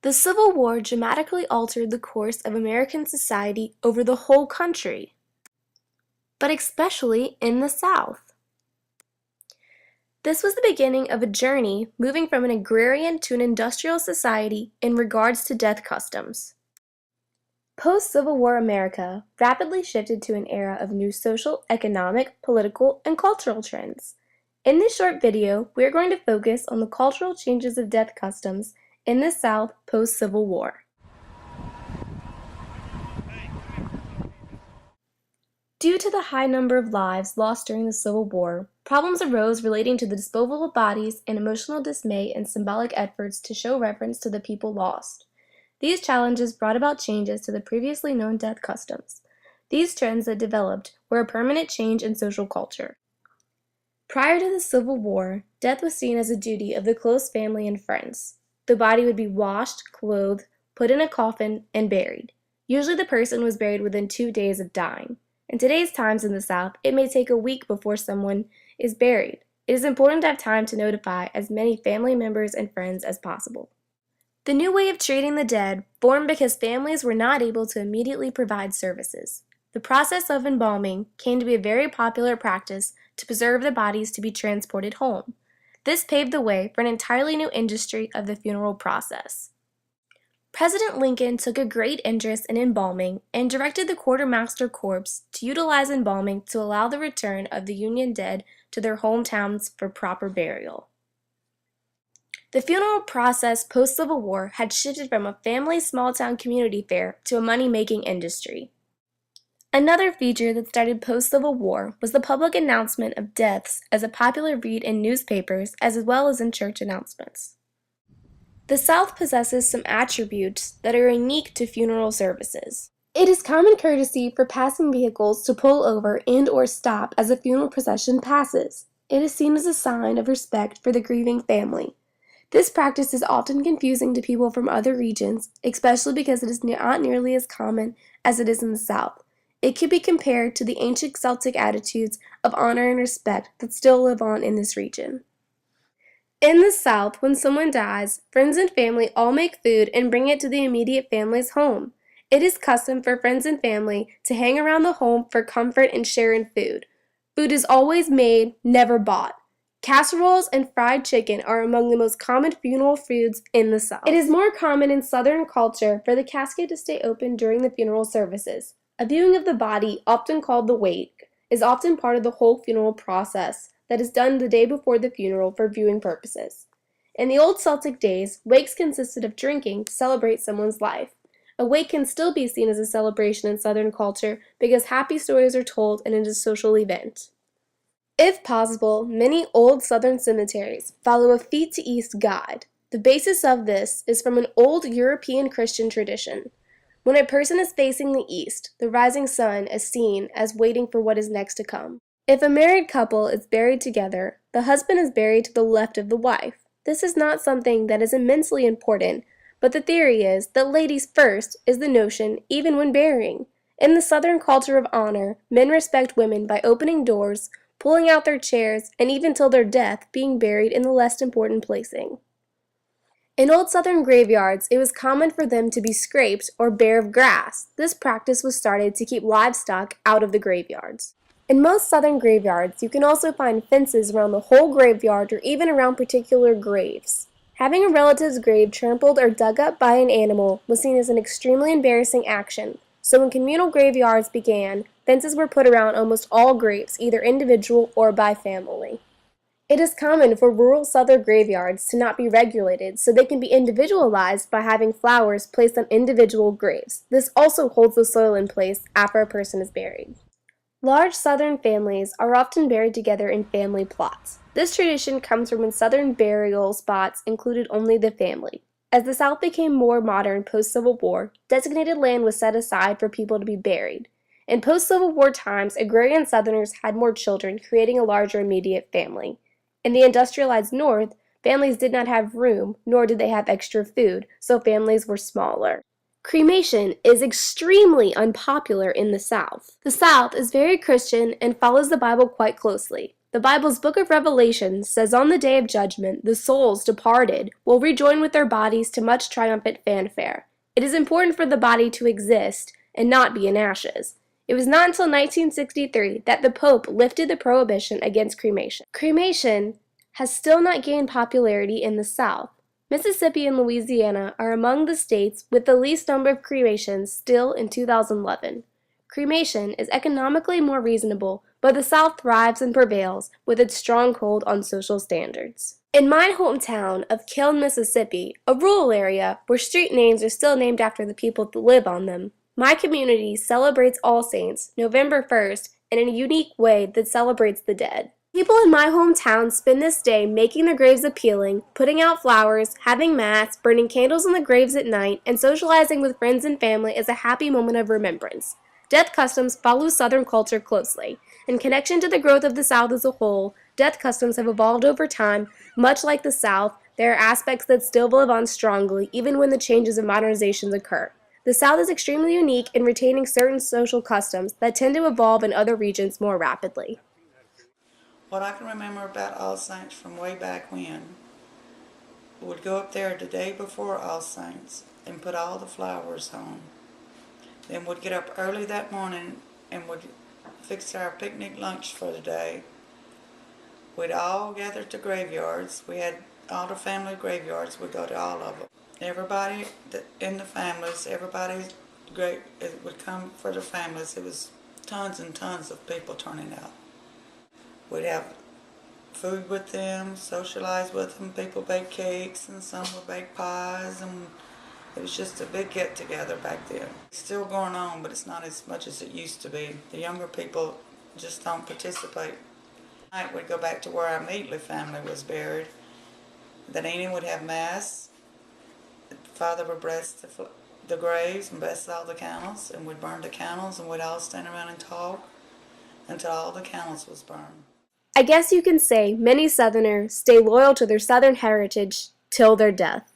The Civil War dramatically altered the course of American society over the whole country, but especially in the South. This was the beginning of a journey moving from an agrarian to an industrial society in regards to death customs. Post-Civil War America rapidly shifted to an era of new social, economic, political, and cultural trends. In this short video, we are going to focus on the cultural changes of death customs in the South post-Civil War. Due to the high number of lives lost during the Civil War, problems arose relating to the disposal of bodies and emotional dismay and symbolic efforts to show reverence to the people lost. These challenges brought about changes to the previously known death customs. These trends that developed were a permanent change in social culture. Prior to the Civil War, death was seen as a duty of the close family and friends. The body would be washed, clothed, put in a coffin, and buried. Usually the person was buried within 2 days of dying. In today's times in the South, it may take a week before someone is buried. It is important to have time to notify as many family members and friends as possible. The new way of treating the dead formed because families were not able to immediately provide services. The process of embalming came to be a very popular practice to preserve the bodies to be transported home. This paved the way for an entirely new industry of the funeral process. President Lincoln took a great interest in embalming and directed the Quartermaster Corps to utilize embalming to allow the return of the Union dead to their hometowns for proper burial. The funeral process post-Civil War had shifted from a family small-town community fair to a money-making industry. Another feature that started post-Civil War was the public announcement of deaths as a popular read in newspapers as well as in church announcements. The South possesses some attributes that are unique to funeral services. It is common courtesy for passing vehicles to pull over and/or stop as a funeral procession passes. It is seen as a sign of respect for the grieving family. This practice is often confusing to people from other regions, especially because it is not nearly as common as it is in the South. It could be compared to the ancient Celtic attitudes of honor and respect that still live on in this region. In the South, when someone dies, friends and family all make food and bring it to the immediate family's home. It is custom for friends and family to hang around the home for comfort and share in food. Food is always made, never bought. Casseroles and fried chicken are among the most common funeral foods in the South. It is more common in Southern culture for the casket to stay open during the funeral services. A viewing of the body, often called the wake, is often part of the whole funeral process that is done the day before the funeral for viewing purposes. In the old Celtic days, wakes consisted of drinking to celebrate someone's life. A wake can still be seen as a celebration in Southern culture because happy stories are told and it is a social event. If possible, many old Southern cemeteries follow a feet to east guide. The basis of this is from an old European Christian tradition. When a person is facing the east, the rising sun is seen as waiting for what is next to come. If a married couple is buried together, the husband is buried to the left of the wife. This is not something that is immensely important, but the theory is that ladies first is the notion even when burying. In the Southern culture of honor, men respect women by opening doors, pulling out their chairs, and even till their death being buried in the less important placing. In old Southern graveyards, it was common for them to be scraped or bare of grass. This practice was started to keep livestock out of the graveyards. In most Southern graveyards, you can also find fences around the whole graveyard or even around particular graves. Having a relative's grave trampled or dug up by an animal was seen as an extremely embarrassing action, so when communal graveyards began, fences were put around almost all graves, either individual or by family. It is common for rural Southern graveyards to not be regulated, so they can be individualized by having flowers placed on individual graves. This also holds the soil in place after a person is buried. Large Southern families are often buried together in family plots. This tradition comes from when Southern burial spots included only the family. As the South became more modern post-Civil War, designated land was set aside for people to be buried. In post-Civil War times, agrarian Southerners had more children, creating a larger immediate family. In the industrialized North, families did not have room, nor did they have extra food, so families were smaller. Cremation is extremely unpopular in the South. The South is very Christian and follows the Bible quite closely. The Bible's book of Revelation says on the day of judgment, the souls departed will rejoin with their bodies to much triumphant fanfare. It is important for the body to exist and not be in ashes. It was not until 1963 that the Pope lifted the prohibition against cremation. Cremation has still not gained popularity in the South. Mississippi and Louisiana are among the states with the least number of cremations still in 2011. Cremation is economically more reasonable, but the South thrives and prevails with its stronghold on social standards. In my hometown of Kiln, Mississippi, a rural area where street names are still named after the people that live on them, my community celebrates All Saints, November 1st, in a unique way that celebrates the dead. People in my hometown spend this day making their graves appealing, putting out flowers, having mass, burning candles on the graves at night, and socializing with friends and family as a happy moment of remembrance. Death customs follow Southern culture closely. In connection to the growth of the South as a whole, death customs have evolved over time. Much like the South, there are aspects that still live on strongly even when the changes of modernizations occur. The South is extremely unique in retaining certain social customs that tend to evolve in other regions more rapidly. What I can remember about All Saints from way back when, would go up there the day before All Saints and put all the flowers on. Then would get up early that morning and would fix our picnic lunch for the day. We'd all gather at the graveyards. We had all the family graveyards. We'd go to all of them. Everybody in the families, everybody great would come for the families. It was tons and tons of people turning out. We'd have food with them, socialize with them. People bake cakes and some would bake pies, and it was just a big get-together back then. It's still going on, but it's not as much as it used to be. The younger people just don't participate. Tonight we'd go back to where our Meatley family was buried. Then Enid would have mass. Father would bless the graves and bless all the candles, and we'd burn the candles, and we'd all stand around and talk until all the candles was burned. I guess you can say many Southerners stay loyal to their Southern heritage till their death.